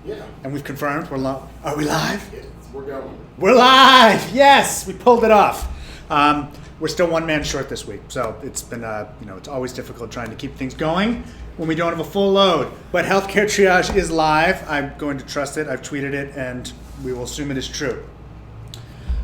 Yeah. And we've confirmed are we live? Yes, we're going. We're live! Yes! We pulled it off. We're still one man short this week, so it's been, it's always difficult trying to keep things going when we don't have a full load. But Healthcare Triage is live. I'm going to trust it. I've tweeted it, and we will assume it is true.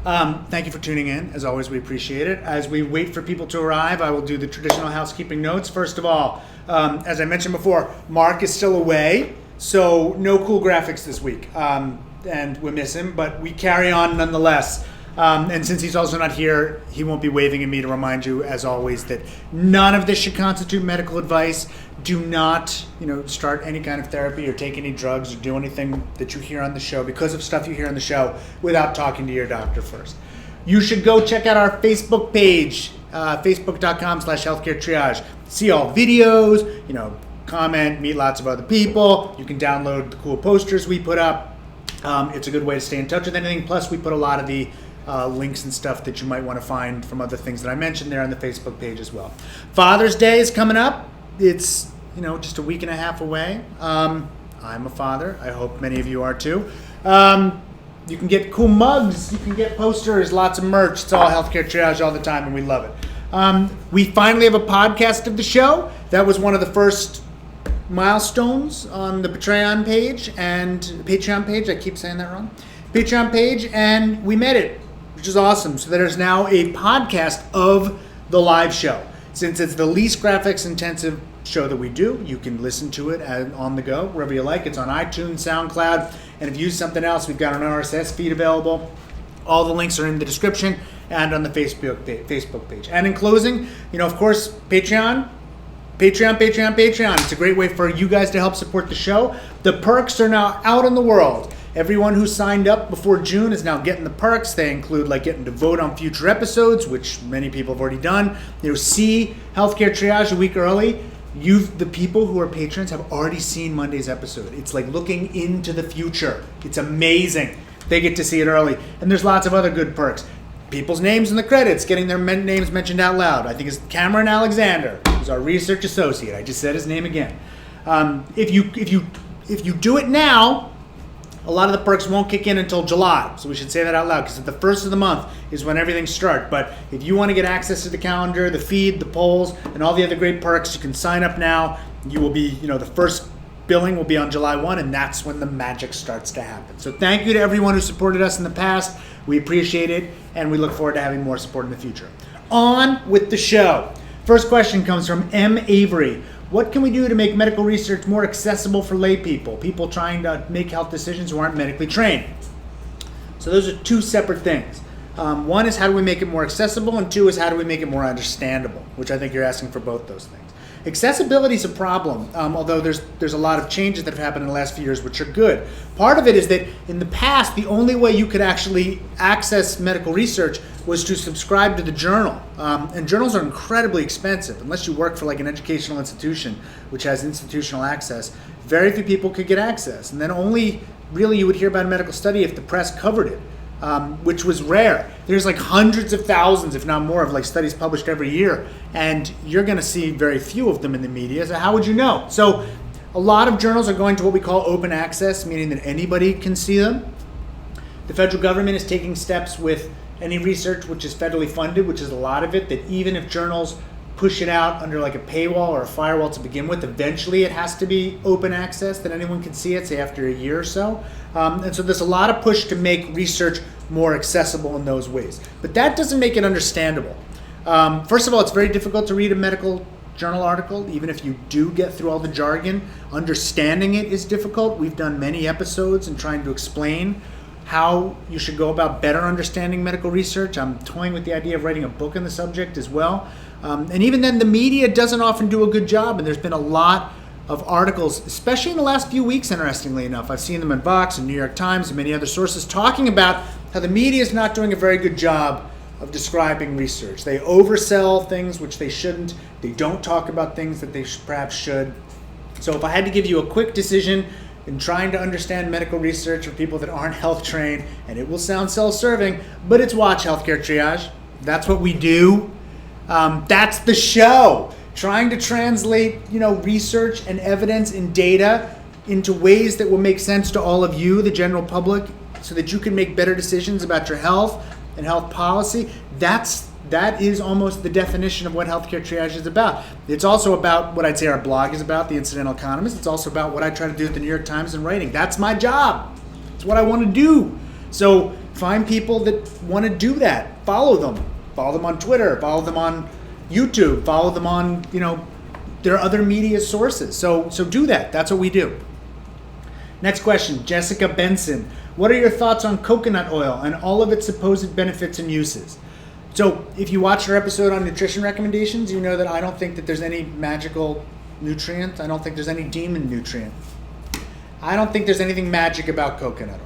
Thank you for tuning in. As always, we appreciate it. As we wait for people to arrive, I will do the traditional housekeeping notes. First of all, as I mentioned before, Mark is still away, so no cool graphics this week. And we miss him, but we carry on nonetheless. And since he's also not here, he won't be waving at me to remind you, as always, that none of this should constitute medical advice. Do not, start any kind of therapy or take any drugs or do anything that you hear on the show because of stuff you hear on the show without talking to your doctor first. You should go check out our Facebook page, facebook.com/healthcaretriage. See all videos, comment, meet lots of other people. You can download the cool posters we put up. It's a good way to stay in touch with anything. Plus, we put a lot of the links and stuff that you might want to find from other things that I mentioned there on the Facebook page as well. Father's Day is coming up. It's, just a week and a half away. I'm a father. I hope many of you are too. You can get cool mugs. You can get posters, lots of merch. It's all Healthcare Triage all the time, and we love it. We finally have a podcast of the show. That was one of the first milestones on the Patreon page. I keep saying that wrong. Patreon page, and we made it, which is awesome. So there's now a podcast of the live show. Since it's the least graphics intensive show that we do, you can listen to it on the go, wherever you like. It's on iTunes, SoundCloud, and if you use something else, we've got an RSS feed available. All the links are in the description and on the Facebook page. And in closing, of course, Patreon. It's a great way for you guys to help support the show. The perks are now out in the world. Everyone who signed up before June is now getting the perks. They include getting to vote on future episodes, which many people have already done. See Healthcare Triage a week early. The people who are patrons have already seen Monday's episode. It's like looking into the future. It's amazing. They get to see it early. And there's lots of other good perks. People's names in the credits, getting their names mentioned out loud. I think it's Cameron Alexander, who's our research associate. I just said his name again. If you do it now, a lot of the perks won't kick in until July. So we should say that out loud, because at the first of the month is when everything starts. But if you want to get access to the calendar, the feed, the polls, and all the other great perks, you can sign up now. You will be, the first billing will be on July 1, and that's when the magic starts to happen. So thank you to everyone who supported us in the past. We appreciate it, and we look forward to having more support in the future. On with the show. First question comes from M. Avery. What can we do to make medical research more accessible for lay people trying to make health decisions who aren't medically trained? So those are two separate things. One is how do we make it more accessible, and two is how do we make it more understandable, which I think you're asking for both those things. Accessibility is a problem, although there's a lot of changes that have happened in the last few years, which are good. Part of it is that in the past, the only way you could actually access medical research was to subscribe to the journal. And journals are incredibly expensive. Unless you work for an educational institution, which has institutional access, very few people could get access. And then only really you would hear about a medical study if the press covered it. Which was rare. There's hundreds of thousands, if not more, of studies published every year, and you're going to see very few of them in the media. So how would you know? So a lot of journals are going to what we call open access, meaning that anybody can see them. The federal government is taking steps with any research which is federally funded, which is a lot of it, that even if journals push it out under a paywall or a firewall to begin with, eventually it has to be open access, that anyone can see it, say after a year or so. And so there's a lot of push to make research more accessible in those ways. But that doesn't make it understandable. First of all, it's very difficult to read a medical journal article, even if you do get through all the jargon. Understanding it is difficult. We've done many episodes in trying to explain how you should go about better understanding medical research. I'm toying with the idea of writing a book on the subject as well. And even then, the media doesn't often do a good job, and there's been a lot of articles, especially in the last few weeks, interestingly enough. I've seen them in Vox and New York Times and many other sources talking about how the media is not doing a very good job of describing research. They oversell things which they shouldn't. They don't talk about things that they perhaps should. So if I had to give you a quick decision in trying to understand medical research for people that aren't health trained, and it will sound self-serving, but it's watch Healthcare Triage. That's what we do. That's the show. Trying to translate, research and evidence and data into ways that will make sense to all of you, the general public, so that you can make better decisions about your health and health policy, that is almost the definition of what healthcare triage is about. It's also about what I'd say our blog is about, The Incidental Economist. It's also about what I try to do at the New York Times and writing. That's my job. It's what I want to do. So find people that want to do that. Follow them. Follow them on Twitter. Follow them on YouTube. Follow them on, their other media sources. So do that. That's what we do. Next question, Jessica Benson. What are your thoughts on coconut oil and all of its supposed benefits and uses? So if you watched our episode on nutrition recommendations, you know that I don't think that there's any magical nutrient. I don't think there's any demon nutrient. I don't think there's anything magic about coconut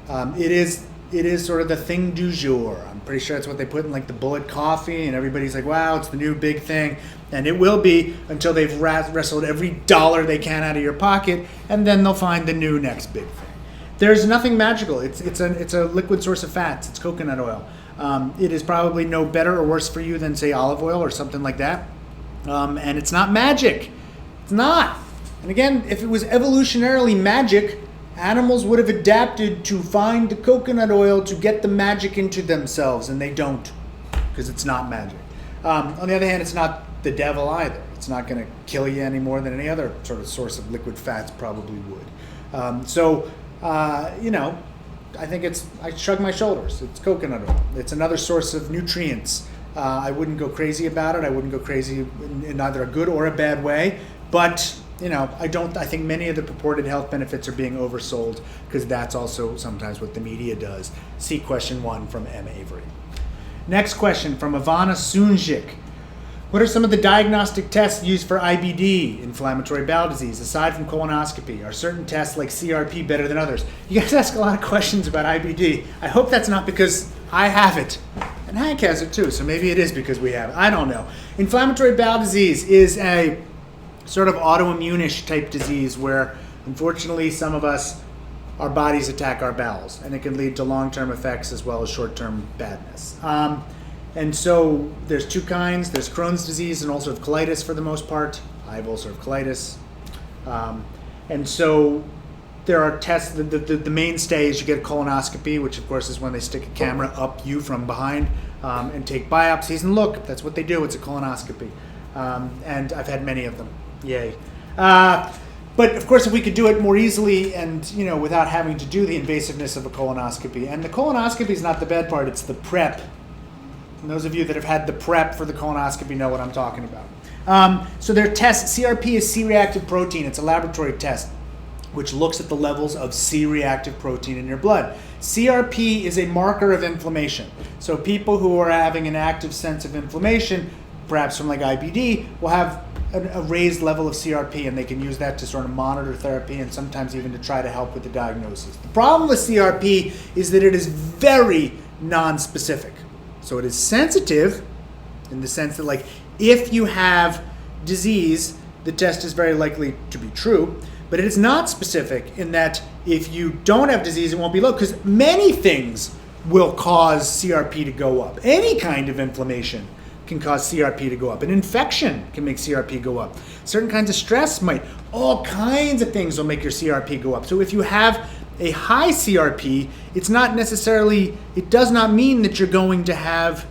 oil. It is sort of the thing du jour. I'm pretty sure that's what they put in like the bullet coffee, and everybody's like, wow, it's the new big thing. And it will be until they've wrestled every dollar they can out of your pocket, and then they'll find the new next big thing. There's nothing magical. It's a liquid source of fats. It's coconut oil. It is probably no better or worse for you than, say, olive oil or something like that. And it's not magic. It's not. And again, if it was evolutionarily magic, animals would have adapted to find the coconut oil to get the magic into themselves, and they don't, because it's not magic. On the other hand, it's not the devil either. It's not going to kill you any more than any other sort of source of liquid fats probably would. I think I shrug my shoulders. It's coconut oil. It's another source of nutrients. I wouldn't go crazy about it. I wouldn't go crazy in either a good or a bad way. But, I think many of the purported health benefits are being oversold, because that's also sometimes what the media does. See question 1 from M. Avery. Next question from Ivana Sunjic. What are some of the diagnostic tests used for IBD, inflammatory bowel disease, aside from colonoscopy? Are certain tests like CRP better than others? You guys ask a lot of questions about IBD. I hope that's not because I have it. And Hank has it too, so maybe it is because we have it. I don't know. Inflammatory bowel disease is a sort of autoimmune-ish type disease where, unfortunately, some of us, our bodies attack our bowels, and it can lead to long-term effects as well as short-term badness. And so there's two kinds. There's Crohn's disease and ulcerative colitis for the most part. I have ulcerative colitis. And so there are tests. The mainstay is you get a colonoscopy, which of course is when they stick a camera up you from behind and take biopsies. And look, that's what they do. It's a colonoscopy. And I've had many of them. Yay. But of course, if we could do it more easily and without having to do the invasiveness of a colonoscopy. And the colonoscopy is not the bad part. It's the prep. And those of you that have had the prep for the colonoscopy know what I'm talking about. So their test, CRP is C-reactive protein. It's a laboratory test which looks at the levels of C-reactive protein in your blood. CRP is a marker of inflammation. So people who are having an active sense of inflammation, perhaps from like IBD, will have a raised level of CRP, and they can use that to sort of monitor therapy and sometimes even to try to help with the diagnosis. The problem with CRP is that it is very non-specific. So it is sensitive in the sense that, like, if you have disease, the test is very likely to be true, but it is not specific in that if you don't have disease, it won't be low, because many things will cause CRP to go up. Any kind of inflammation can cause CRP to go up. An infection can make CRP go up. Certain kinds of stress might. All kinds of things will make your CRP go up. So if you have a high CRP, it does not mean that you're going to have,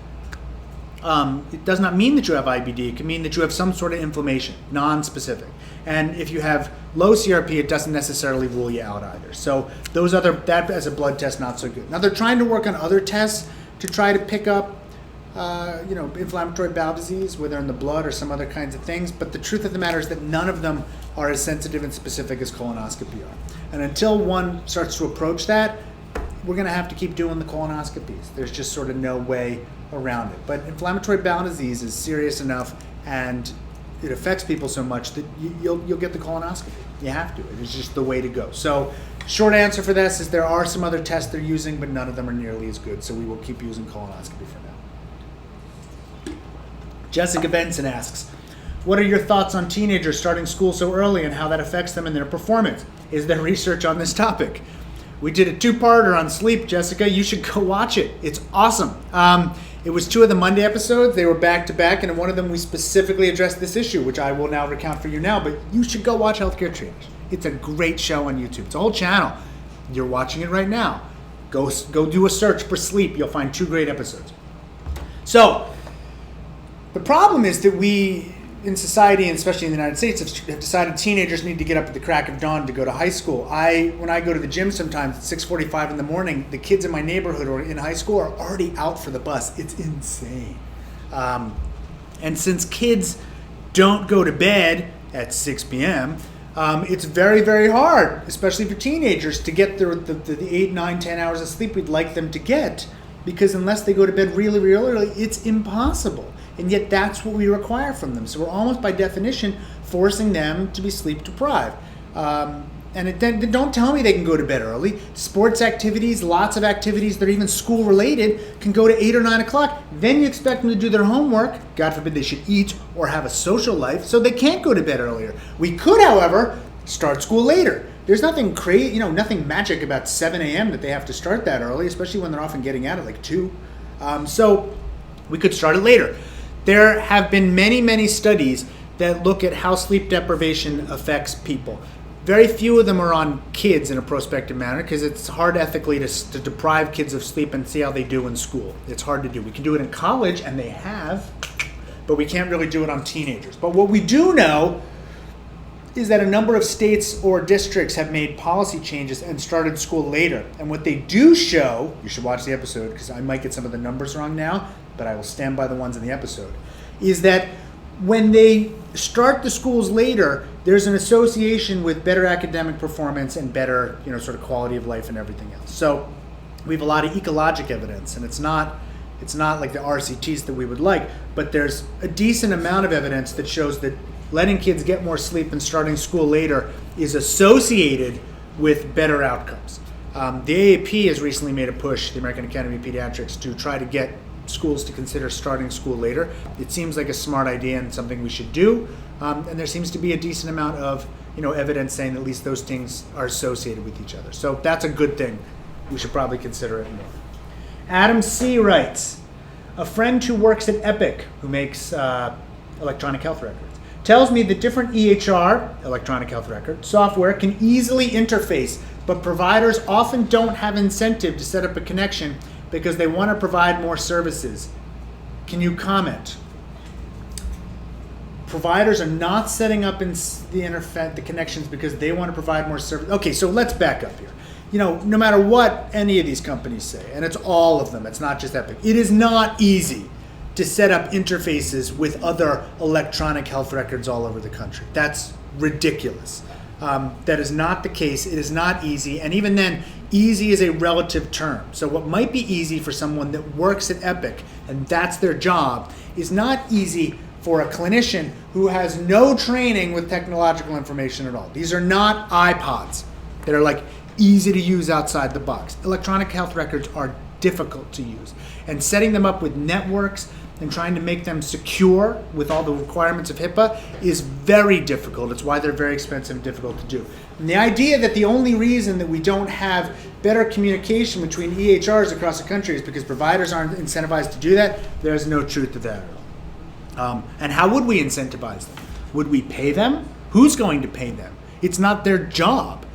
it does not mean that you have IBD. It can mean that you have some sort of inflammation, non-specific. And if you have low CRP, it doesn't necessarily rule you out either. So that as a blood test, not so good. Now they're trying to work on other tests to try to pick up inflammatory bowel disease, whether in the blood or some other kinds of things. But the truth of the matter is that none of them are as sensitive and specific as colonoscopy are. And until one starts to approach that, we're going to have to keep doing the colonoscopies. There's just sort of no way around it. But inflammatory bowel disease is serious enough, and it affects people so much that you'll get the colonoscopy. You have to. It is just the way to go. So short answer for this is there are some other tests they're using, but none of them are nearly as good. So we will keep using colonoscopy for now. Jessica Benson asks, what are your thoughts on teenagers starting school so early and how that affects them in their performance? Is there research on this topic? We did a two-parter on sleep, Jessica. You should go watch it. It's awesome. It was 2 of the Monday episodes. They were back-to-back, and in one of them we specifically addressed this issue, which I will now recount for you now, but you should go watch Healthcare Triage. It's a great show on YouTube. It's a whole channel. You're watching it right now. Go do a search for sleep. You'll find 2 great episodes. So the problem is that we, in society, and especially in the United States, have decided teenagers need to get up at the crack of dawn to go to high school. When I go to the gym sometimes at 6:45 in the morning, the kids in my neighborhood or in high school are already out for the bus. It's insane. And since kids don't go to bed at 6 p.m., it's very, very hard, especially for teenagers, to get the 8, 9, 10 hours of sleep we'd like them to get, because unless they go to bed really, really early, it's impossible. And yet that's what we require from them. So we're almost by definition forcing them to be sleep deprived. And don't tell me they can go to bed early. Sports activities, lots of activities that are even school related, can go to 8 or 9 o'clock. Then you expect them to do their homework. God forbid they should eat or have a social life, so they can't go to bed earlier. We could, however, start school later. There's nothing crazy, nothing magic about 7 a.m. that they have to start that early, especially when they're often getting out at like 2. So we could start it later. There have been many, many studies that look at how sleep deprivation affects people. Very few of them are on kids in a prospective manner, because it's hard ethically to deprive kids of sleep and see how they do in school. It's hard to do. We can do it in college, and they have, but we can't really do it on teenagers. But what we do know is that a number of states or districts have made policy changes and started school later. And what they do show, you should watch the episode because I might get some of the numbers wrong now, but I will stand by the ones in the episode, is that when they start the schools later, there's an association with better academic performance and better, sort of quality of life and everything else. So we have a lot of ecologic evidence, and it's not like the RCTs that we would like, but there's a decent amount of evidence that shows that letting kids get more sleep and starting school later is associated with better outcomes. The AAP has recently made a push, the American Academy of Pediatrics, to try to get schools to consider starting school later. It seems like a smart idea and something we should do. And there seems to be a decent amount of evidence saying that at least those things are associated with each other. So that's a good thing. We should probably consider it more. Adam C. writes, a friend who works at Epic, who makes electronic health records, tells me that different EHR, electronic health record, software can easily interface, but providers often don't have incentive to set up a connection because they want to provide more services. Can you comment? Providers are not setting up in the connections because they want to provide more service. Okay, so let's back up here. No matter what any of these companies say, and it's all of them, it's not just Epic, it is not easy to set up interfaces with other electronic health records all over the country. That's ridiculous. That is not the case. It is not easy. And even then, easy is a relative term. So what might be easy for someone that works at Epic, and that's their job, is not easy for a clinician who has no training with technological information at all. These are not iPods that are like easy to use outside the box. Electronic health records are difficult to use. And setting them up with networks and trying to make them secure with all the requirements of HIPAA is very difficult. It's why they're very expensive and difficult to do. And the idea that the only reason that we don't have better communication between EHRs across the country is because providers aren't incentivized to do that, there's no truth to that at all. And how would we incentivize them? Would we pay them? Who's going to pay them? It's not their job.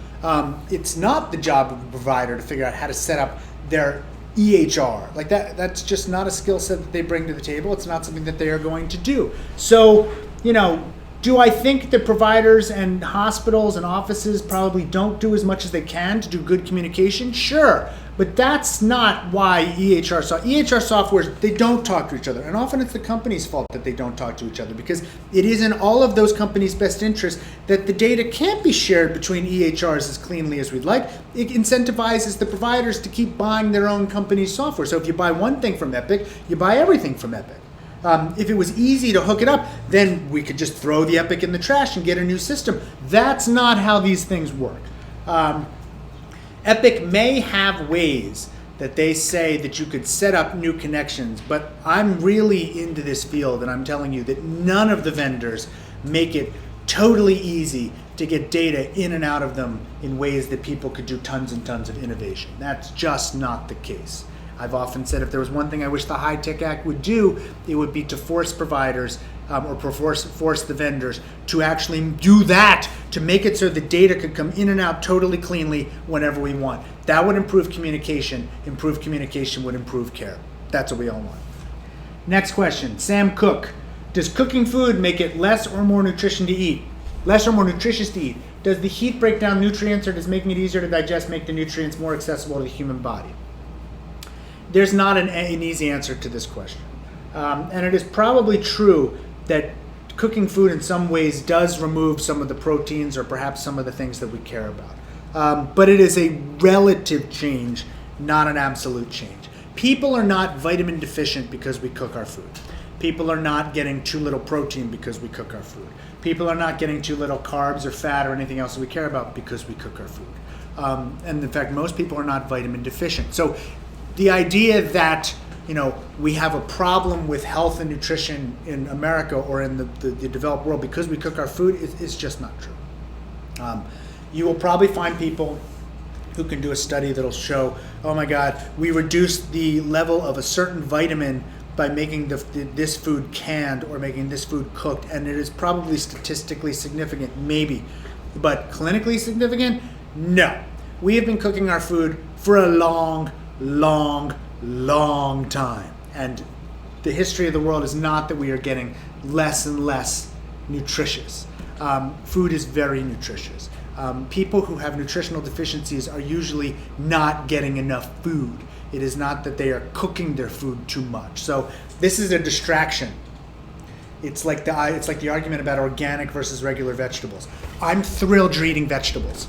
It's not the job of a provider to figure out how to set up their EHR. Like that's just not a skill set that they bring to the table. It's not something that they are going to do. So, do I think that providers and hospitals and offices probably don't do as much as they can to do good communication? Sure. But that's not why EHR softwares, they don't talk to each other. And often it's the company's fault that they don't talk to each other, because it is in all of those companies' best interest that the data can't be shared between EHRs as cleanly as we'd like. It incentivizes the providers to keep buying their own company's software. So if you buy one thing from Epic, you buy everything from Epic. If it was easy to hook it up, then we could just throw the Epic in the trash and get a new system. That's not how these things work. Epic may have ways that they say that you could set up new connections, but I'm really into this field, and I'm telling you that none of the vendors make it totally easy to get data in and out of them in ways that people could do tons and tons of innovation. That's just not the case. I've often said if there was one thing I wish the High Tech Act would do, it would be to force providers or force the vendors to actually do that, to make it so the data could come in and out totally cleanly whenever we want. That would improve communication. Improved communication would improve care. That's what we all want. Next question, Sam Cook. Does cooking food make it less or more nutrition to eat? Less or more nutritious to eat? Does the heat break down nutrients, or does making it easier to digest make the nutrients more accessible to the human body? There's not an easy answer to this question. And it is probably true that cooking food in some ways does remove some of the proteins or perhaps some of the things that we care about. But it is a relative change, not an absolute change. People are not vitamin deficient because we cook our food. People are not getting too little protein because we cook our food. People are not getting too little carbs or fat or anything else that we care about because we cook our food. And in fact, most people are not vitamin deficient. So the idea that we have a problem with health and nutrition in America or in the developed world because we cook our food is just not true. You will probably find people who can do a study that'll show, oh my God, we reduced the level of a certain vitamin by making this food canned or making this food cooked, and it is probably statistically significant, maybe, but clinically significant, no. We have been cooking our food for a long, long, long time, and the history of the world is not that we are getting less and less nutritious. Food is very nutritious. People who have nutritional deficiencies are usually not getting enough food. It is not that they are cooking their food too much. So this is a distraction. It's like the argument about organic versus regular vegetables. I'm thrilled you're eating vegetables.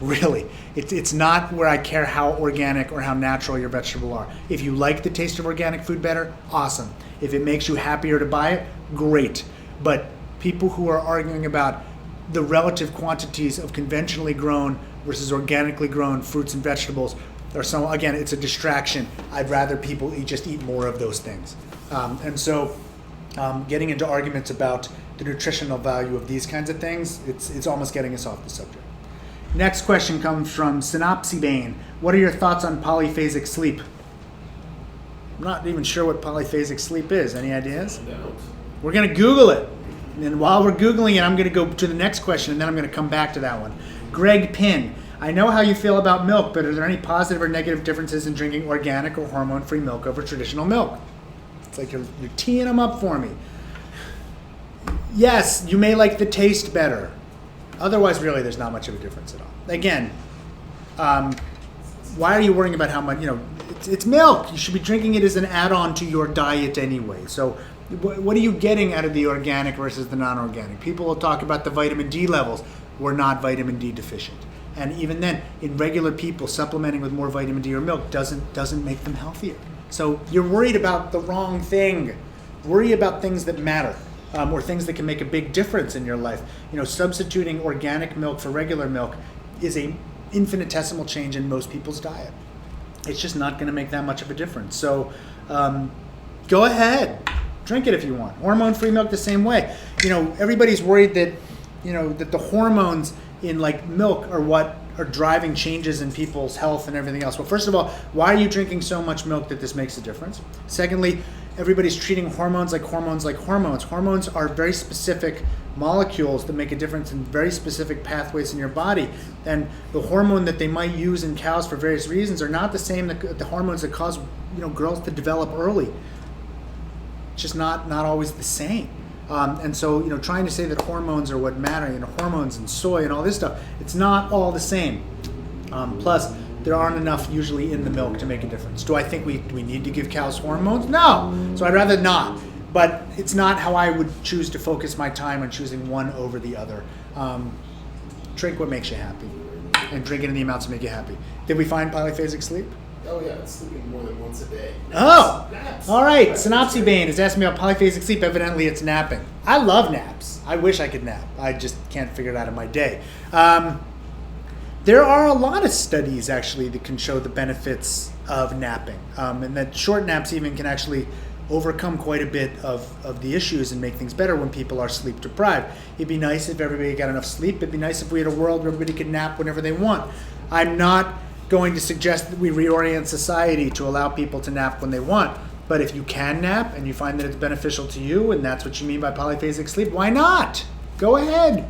Really. It's not where I care how organic or how natural your vegetables are. If you like the taste of organic food better, awesome. If it makes you happier to buy it, great. But people who are arguing about the relative quantities of conventionally grown versus organically grown fruits and vegetables, again, it's a distraction. I'd rather people just eat more of those things. And so getting into arguments about the nutritional value of these kinds of things, it's almost getting us off the subject. Next question comes from synopsysbane. What are your thoughts on polyphasic sleep? I'm not even sure what polyphasic sleep is. Any ideas? No. We're going to Google it. And while we're Googling it, I'm going to go to the next question, and then I'm going to come back to that one. Greg Pinn. I know how you feel about milk, but are there any positive or negative differences in drinking organic or hormone-free milk over traditional milk? It's like you're teeing them up for me. Yes, you may like the taste better. Otherwise, really, there's not much of a difference at all. Again, why are you worrying about how much, it's milk. You should be drinking it as an add-on to your diet anyway. So what are you getting out of the organic versus the non-organic? People will talk about the vitamin D levels. We're not vitamin D deficient. And even then, in regular people, supplementing with more vitamin D or milk doesn't make them healthier. So you're worried about the wrong thing. Worry about things that matter, or things that can make a big difference in your life. Substituting organic milk for regular milk is a infinitesimal change in most people's diet. It's just not going to make that much of a difference. So go ahead, drink it if you want. Hormone-free milk the same way. Everybody's worried that that the hormones in milk are what are driving changes in people's health and everything else. Well, first of all, why are you drinking so much milk that this makes a difference? Secondly, everybody's treating hormones like hormones like hormones. Hormones are very specific molecules that make a difference in very specific pathways in your body. And the hormone that they might use in cows for various reasons are not the same that the hormones that cause girls to develop early. It's just not always the same. And so, trying to say that hormones are what matter, hormones and soy and all this stuff, it's not all the same. Plus, there aren't enough usually in the milk to make a difference. Do I think we need to give cows hormones? No. So I'd rather not. But it's not how I would choose to focus my time on choosing one over the other. Drink what makes you happy, and drink it in the amounts that make you happy. Did we find polyphasic sleep? Oh yeah, it's sleeping more than once a day. Naps. All right. Synopsysbane is asking me about polyphasic sleep. Evidently, it's napping. I love naps. I wish I could nap. I just can't figure it out in my day. There are a lot of studies actually that can show the benefits of napping, and that short naps even can actually overcome quite a bit of the issues and make things better when people are sleep deprived. It'd be nice if everybody got enough sleep. It'd be nice if we had a world where everybody could nap whenever they want. I'm not going to suggest that we reorient society to allow people to nap when they want, But if you can nap and you find that it's beneficial to you and that's what you mean by polyphasic sleep, why not? Go ahead.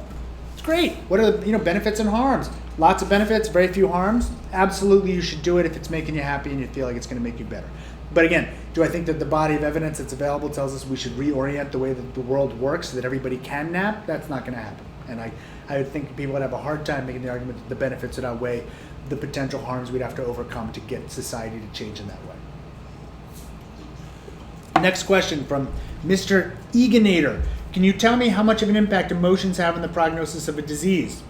It's great. What are the benefits and harms? Lots of benefits, very few harms. Absolutely, you should do it if it's making you happy and you feel like it's going to make you better. But again, do I think that the body of evidence that's available tells us we should reorient the way that the world works so that everybody can nap? That's not going to happen. And I would think people would have a hard time making the argument that the benefits would outweigh the potential harms we'd have to overcome to get society to change in that way. Next question from MrEganator. Can you tell me how much of an impact emotions have on the prognosis of a disease?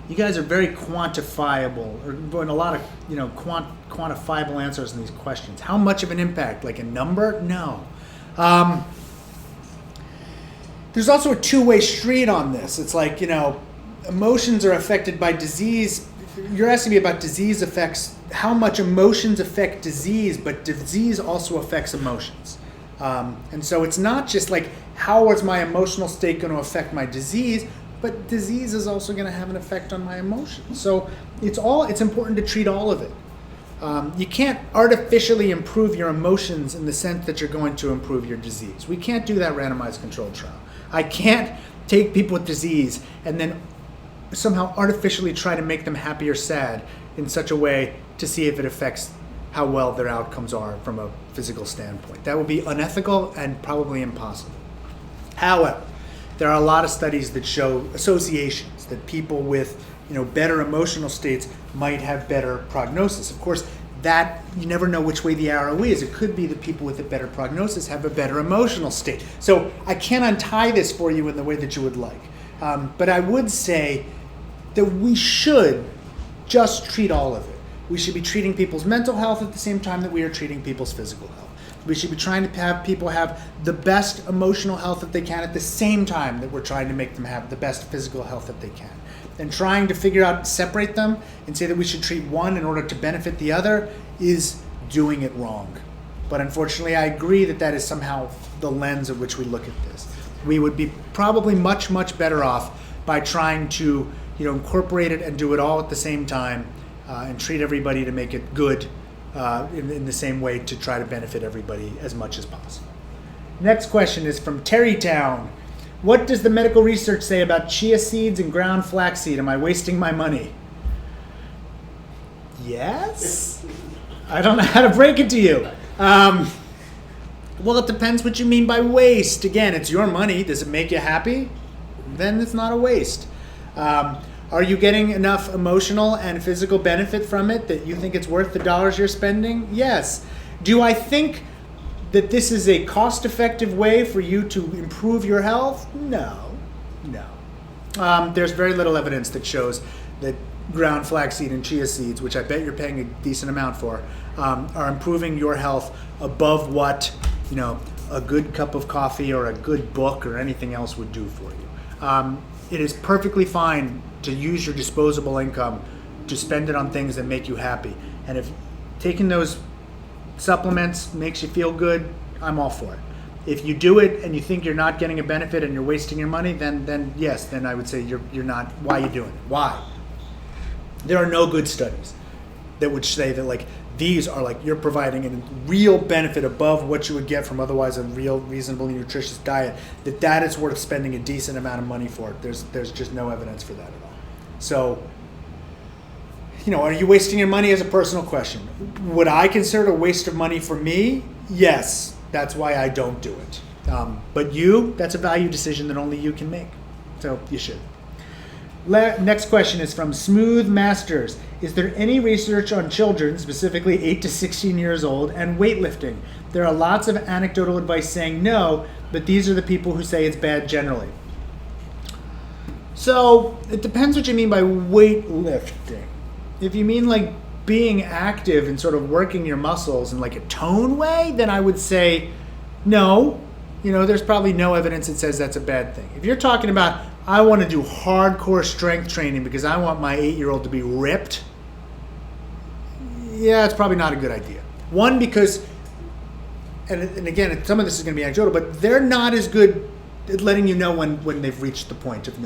You guys are very quantifiable, or doing a lot of quantifiable answers in these questions. How much of an impact? Like a number? No. There's also a two-way street on this. It's like, emotions are affected by disease. You're asking me about disease effects, how much emotions affect disease, but disease also affects emotions. And so it's not just like, how is my emotional state going to affect my disease, but disease is also going to have an effect on my emotions. So it's important to treat all of it. You can't artificially improve your emotions in the sense that you're going to improve your disease. We can't do that randomized controlled trial. I can't take people with disease and then somehow artificially try to make them happy or sad in such a way to see if it affects how well their outcomes are from a physical standpoint. That would be unethical and probably impossible. However, there are a lot of studies that show associations, that people with better emotional states might have better prognosis. Of course, that you never know which way the arrow is. It could be that people with a better prognosis have a better emotional state. So I can't untie this for you in the way that you would like. But I would say that we should just treat all of it. We should be treating people's mental health at the same time that we are treating people's physical health. We should be trying to have people have the best emotional health that they can at the same time that we're trying to make them have the best physical health that they can. And trying to figure out, separate them and say that we should treat one in order to benefit the other is doing it wrong. But unfortunately, I agree that that is somehow the lens of which we look at this. We would be probably much, much better off by trying to incorporate it and do it all at the same time and treat everybody to make it good in the same way to try to benefit everybody as much as possible. Next question is from TerryTown. What does the medical research say about chia seeds and ground flaxseed? Am I wasting my money? Yes? I don't know how to break it to you. Well, it depends what you mean by waste. Again, it's your money. Does it make you happy? Then it's not a waste. Are you getting enough emotional and physical benefit from it that you think it's worth the dollars you're spending? Yes. Do I think that this is a cost-effective way for you to improve your health? No. There's very little evidence that shows that ground flaxseed and chia seeds, which I bet you're paying a decent amount for, are improving your health above what a good cup of coffee or a good book or anything else would do for you. It is perfectly fine to use your disposable income to spend it on things that make you happy. And if taking those supplements makes you feel good, I'm all for it. If you do it and you think you're not getting a benefit and you're wasting your money, then yes, then I would say you're not. Why are you doing it? Why? There are no good studies that would say that these are you're providing a real benefit above what you would get from otherwise a real reasonably nutritious diet, that is worth spending a decent amount of money for. There's just no evidence for that at all. So, are you wasting your money is a personal question. Would I consider it a waste of money for me? Yes. That's why I don't do it. But that's a value decision that only you can make. So you should. Next question is from smoothmasterz. Is there any research on children, specifically 8 to 16 years old, and weightlifting? There are lots of anecdotal advice saying no, but these are the people who say it's bad generally. So it depends what you mean by weightlifting. If you mean being active and sort of working your muscles in a tone way, then I would say no. There's probably no evidence that says that's a bad thing. If you're talking about, I want to do hardcore strength training because I want my 8-year-old to be ripped, yeah, it's probably not a good idea. One, because, and again, some of this is going to be anecdotal, but they're not as good letting you know when they've reached the point of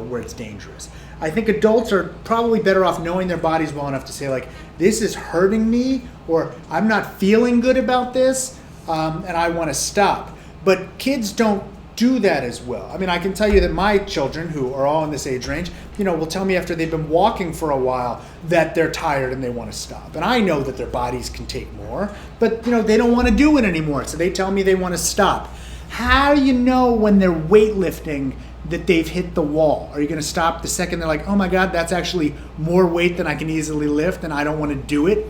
where it's dangerous. I think adults are probably better off knowing their bodies well enough to say, like, this is hurting me, or I'm not feeling good about this, and I want to stop. But kids don't do that as well. I mean, I can tell you that my children, who are all in this age range, will tell me after they've been walking for a while that they're tired and they want to stop. And I know that their bodies can take more, but they don't want to do it anymore. So they tell me they want to stop. How do you know when they're weightlifting that they've hit the wall? Are you going to stop the second they're like, oh my God, that's actually more weight than I can easily lift and I don't want to do it?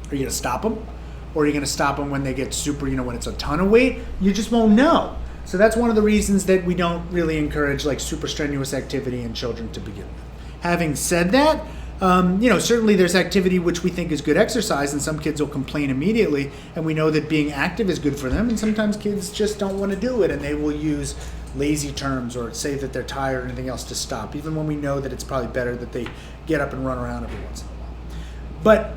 Are you going to stop them? Or are you going to stop them when they get super, when it's a ton of weight? You just won't know. So that's one of the reasons that we don't really encourage like super strenuous activity in children to begin with. Having said that, certainly there's activity which we think is good exercise, and some kids will complain immediately, and we know that being active is good for them, and sometimes kids just don't want to do it, and they will use lazy terms or say that they're tired or anything else to stop, even when we know that it's probably better that they get up and run around every once in a while. But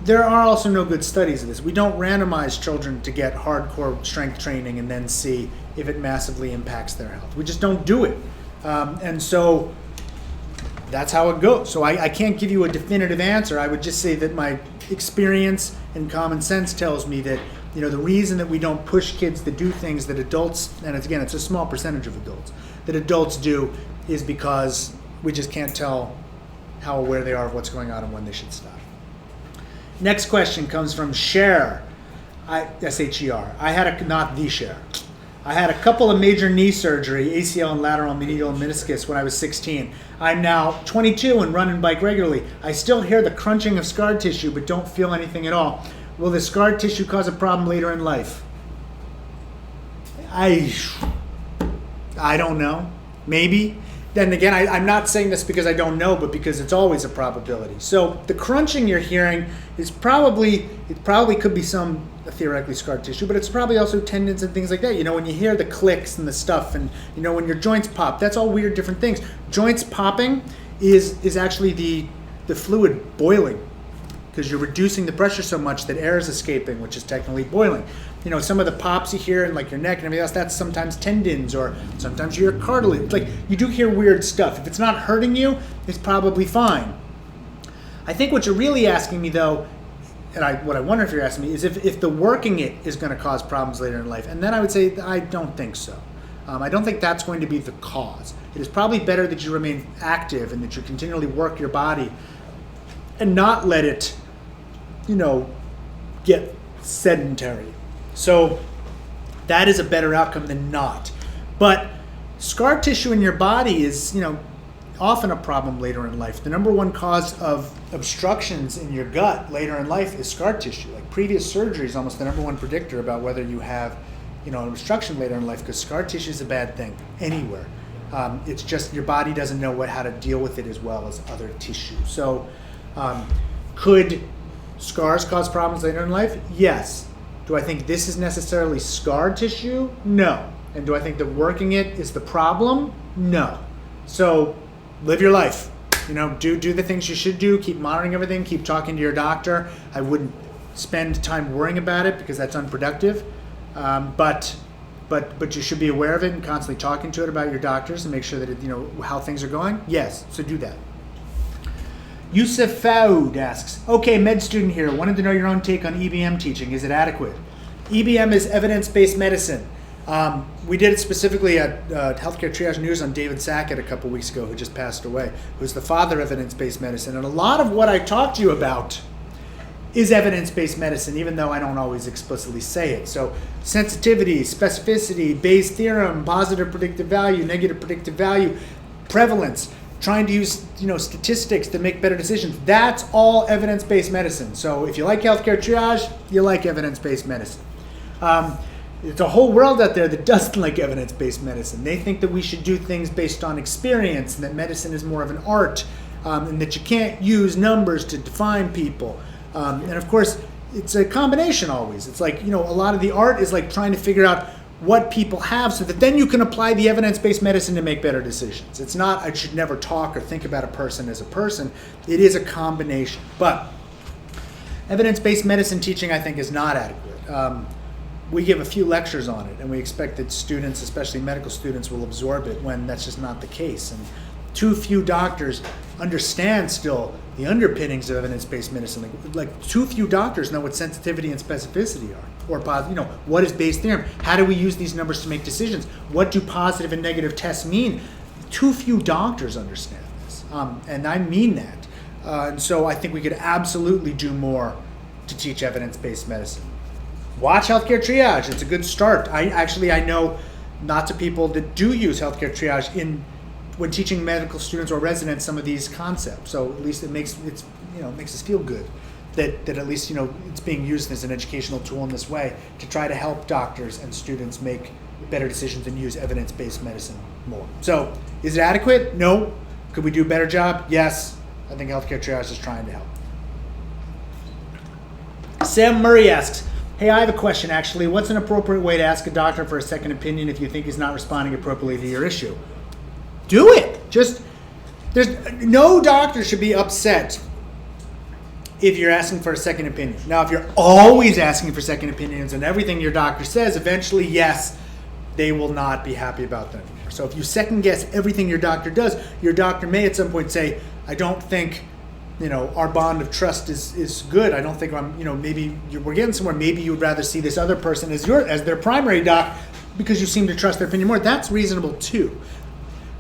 there are also no good studies of this. We don't randomize children to get hardcore strength training and then see if it massively impacts their health. We just don't do it. And so that's how it goes. So I can't give you a definitive answer. I would just say that my experience and common sense tells me that the reason that we don't push kids to do things that adults, and it's a small percentage of adults, that adults do is because we just can't tell how aware they are of what's going on and when they should stop. Next question comes from Sher. S-H-E-R. Not the Sher. I had a couple of major knee surgery, ACL and lateral, medial, and meniscus when I was 16. I'm now 22 and run and bike regularly. I still hear the crunching of scar tissue but don't feel anything at all. Will the scar tissue cause a problem later in life? I don't know. Maybe. Then again, I'm not saying this because I don't know, but because it's always a probability. So the crunching you're hearing is probably could be some theoretically scar tissue, but it's probably also tendons and things like that. When you hear the clicks and the stuff, and when your joints pop, that's all weird different things. Joints popping is actually the fluid boiling, because you're reducing the pressure so much that air is escaping, which is technically boiling. Some of the pops you hear in like your neck and everything else, that's sometimes tendons, or sometimes you hear cartilage. Like, you do hear weird stuff. If it's not hurting you, it's probably fine. I think what you're really asking me though, and what I wonder if you're asking me, is if the working it is going to cause problems later in life. And then I would say I don't think so. I don't think that's going to be the cause. It is probably better that you remain active and that you continually work your body and not let it, get sedentary. So that is a better outcome than not. But scar tissue in your body is, often a problem later in life. The number one cause of obstructions in your gut later in life is scar tissue. Like, previous surgery is almost the number one predictor about whether you have, an obstruction later in life, because scar tissue is a bad thing anywhere. It's just your body doesn't know how to deal with it as well as other tissue. So could scars cause problems later in life? Yes. Do I think this is necessarily scar tissue? No. And do I think that working it is the problem? No. So live your life. Do the things you should do. Keep monitoring everything. Keep talking to your doctor. I wouldn't spend time worrying about it because that's unproductive. But you should be aware of it and constantly talking to it about your doctors and make sure that how things are going. Yes. So do that. Yousef Fouad asks, okay, med student here, wanted to know your own take on EBM teaching. Is it adequate? EBM is evidence-based medicine. We did it specifically at Healthcare Triage News on David Sackett a couple weeks ago, who just passed away, who's the father of evidence-based medicine. And a lot of what I talked to you about is evidence-based medicine, even though I don't always explicitly say it. So sensitivity, specificity, Bayes' theorem, positive predictive value, negative predictive value, prevalence, trying to use statistics to make better decisions. That's all evidence-based medicine. So if you like healthcare triage, you like evidence-based medicine. It's a whole world out there that doesn't like evidence-based medicine. They think that we should do things based on experience, and that medicine is more of an art, and that you can't use numbers to define people. And of course, it's a combination always. It's like, a lot of the art is like trying to figure out what people have so that then you can apply the evidence-based medicine to make better decisions. It's not, I should never talk or think about a person as a person. It is a combination. But evidence-based medicine teaching, I think, is not adequate. we give a few lectures on it, and we expect that students, especially medical students, will absorb it when that's just not the case. And too few doctors understand still the underpinnings of evidence-based medicine. Like too few doctors know what sensitivity and specificity are, or what is Bayes' theorem? How do we use these numbers to make decisions? What do positive and negative tests mean? Too few doctors understand this, and I mean that. And so I think we could absolutely do more to teach evidence-based medicine. Watch healthcare triage. It's a good start. I know lots of people that do use healthcare triage when teaching medical students or residents some of these concepts. So at least it makes us feel good that at least it's being used as an educational tool in this way to try to help doctors and students make better decisions and use evidence-based medicine more. So is it adequate? No. Could we do a better job? Yes. I think healthcare triage is trying to help. Sam Murray asks, hey, I have a question actually. What's an appropriate way to ask a doctor for a second opinion if you think he's not responding appropriately to your issue? Do it. There's no doctor should be upset if you're asking for a second opinion. Now, if you're always asking for second opinions and everything your doctor says, eventually, yes, they will not be happy about that anymore. So if you second guess everything your doctor does, your doctor may at some point say, I don't think our bond of trust is good. I don't think maybe we're getting somewhere. Maybe you would rather see this other person as their primary doc because you seem to trust their opinion more. That's reasonable too.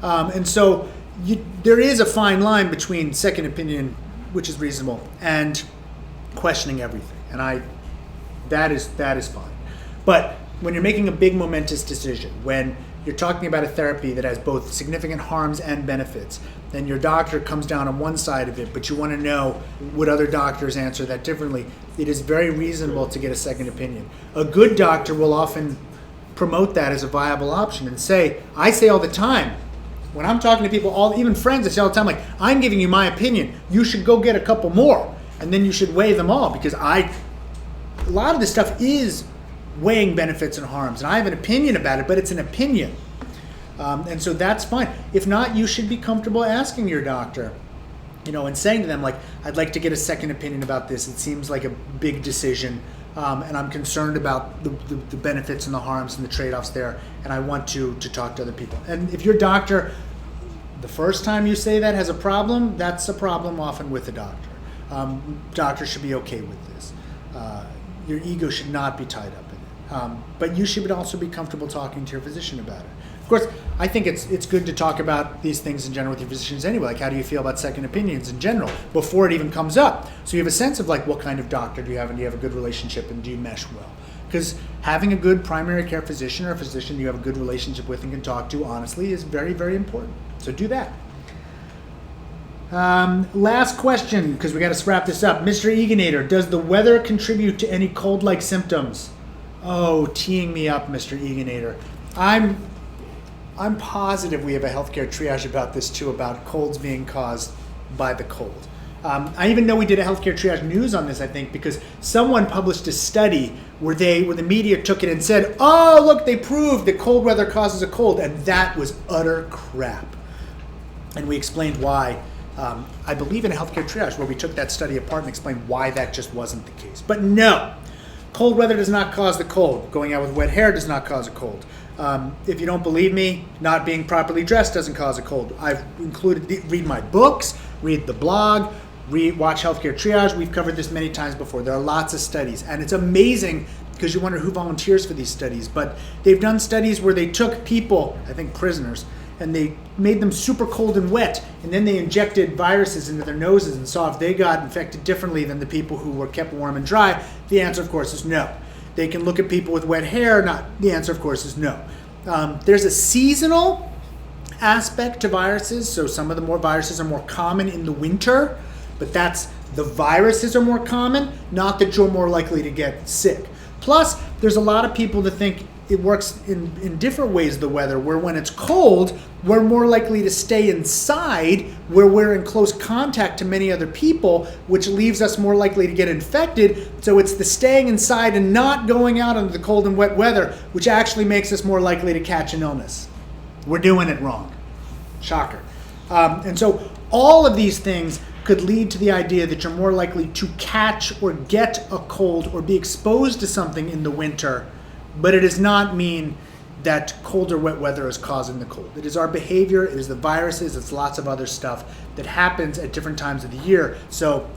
And so there is a fine line between second opinion, which is reasonable, and questioning everything. And that is fine. But when you're making a big momentous decision, when you're talking about a therapy that has both significant harms and benefits, then your doctor comes down on one side of it, but you want to know would other doctors answer that differently. It is very reasonable to get a second opinion. A good doctor will often promote that as a viable option and I say all the time, when I'm talking to people, even friends, I say all the time, like, I'm giving you my opinion. You should go get a couple more, and then you should weigh them all, because a lot of this stuff is weighing benefits and harms, and I have an opinion about it, but it's an opinion. And so that's fine. If not, you should be comfortable asking your doctor, and saying to them, like, I'd like to get a second opinion about this. It seems like a big decision, and I'm concerned about the benefits and the harms and the trade-offs there, and I want to talk to other people. And if your doctor, the first time you say that, has a problem, that's a problem often with the doctor. Doctors should be okay with this. Your ego should not be tied up in it. But you should also be comfortable talking to your physician about it. Of course, I think it's good to talk about these things in general with your physicians anyway. Like, how do you feel about second opinions in general before it even comes up? So you have a sense of, like, what kind of doctor do you have, and do you have a good relationship, and do you mesh well? Because having a good primary care physician, or a physician you have a good relationship with and can talk to honestly, is very, very important. So do that. Last question, because we got to wrap this up. MrEganator, does the weather contribute to any cold-like symptoms? Oh, teeing me up, MrEganator. I'm positive we have a healthcare triage about this too, about colds being caused by the cold. I even know we did a healthcare triage news on this, I think, because someone published a study where the media took it and said, oh, look, they proved that cold weather causes a cold, and that was utter crap. And we explained why. I believe in a healthcare triage where we took that study apart and explained why that just wasn't the case. But no, cold weather does not cause the cold. Going out with wet hair does not cause a cold. If you don't believe me, not being properly dressed doesn't cause a cold. I've included, read my books, read the blog, watch Healthcare Triage. We've covered this many times before. There are lots of studies, and it's amazing because you wonder who volunteers for these studies. But they've done studies where they took people, I think prisoners, and they made them super cold and wet, and then they injected viruses into their noses and saw if they got infected differently than the people who were kept warm and dry. The answer, of course, is no. They can look at people with wet hair. The answer, of course, is no. There's a seasonal aspect to viruses. So some of the more viruses are more common in the winter, but the viruses are more common, not that you're more likely to get sick. Plus, there's a lot of people that think it works in different ways, the weather, where when it's cold, we're more likely to stay inside where we're in close contact to many other people, which leaves us more likely to get infected. So it's the staying inside and not going out into the cold and wet weather, which actually makes us more likely to catch an illness. We're doing it wrong. Shocker. And so all of these things could lead to the idea that you're more likely to catch or get a cold or be exposed to something in the winter but it does not mean that cold or wet weather is causing the cold. It is our behavior, it is the viruses, it's lots of other stuff that happens at different times of the year. So,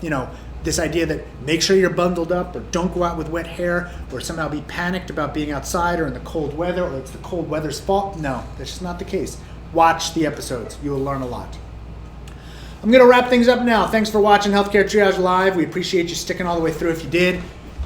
this idea that make sure you're bundled up or don't go out with wet hair or somehow be panicked about being outside or in the cold weather or it's the cold weather's fault. No, that's just not the case. Watch the episodes. You will learn a lot. I'm going to wrap things up now. Thanks for watching Healthcare Triage Live. We appreciate you sticking all the way through. If you did,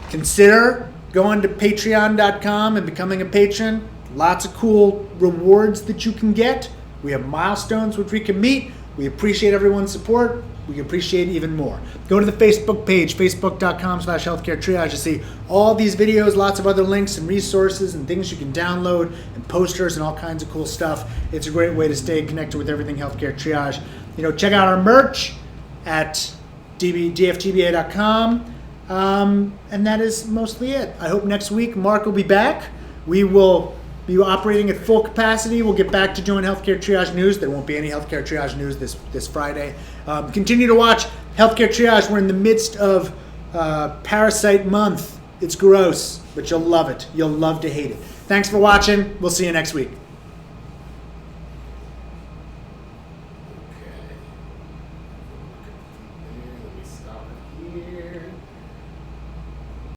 consider going to patreon.com and becoming a patron. Lots of cool rewards that you can get. We have milestones which we can meet. We appreciate everyone's support. We appreciate it even more. Go to the Facebook page, facebook.com/healthcaretriage to see all these videos, lots of other links and resources and things you can download and posters and all kinds of cool stuff. It's a great way to stay connected with everything Healthcare Triage. Check out our merch at dftba.com. And that is mostly it. I hope next week Mark will be back. We will be operating at full capacity. We'll get back to doing Healthcare Triage News. There won't be any Healthcare Triage News this Friday. Continue to watch Healthcare Triage. We're in the midst of Parasite Month. It's gross, but you'll love it. You'll love to hate it. Thanks for watching. We'll see you next week.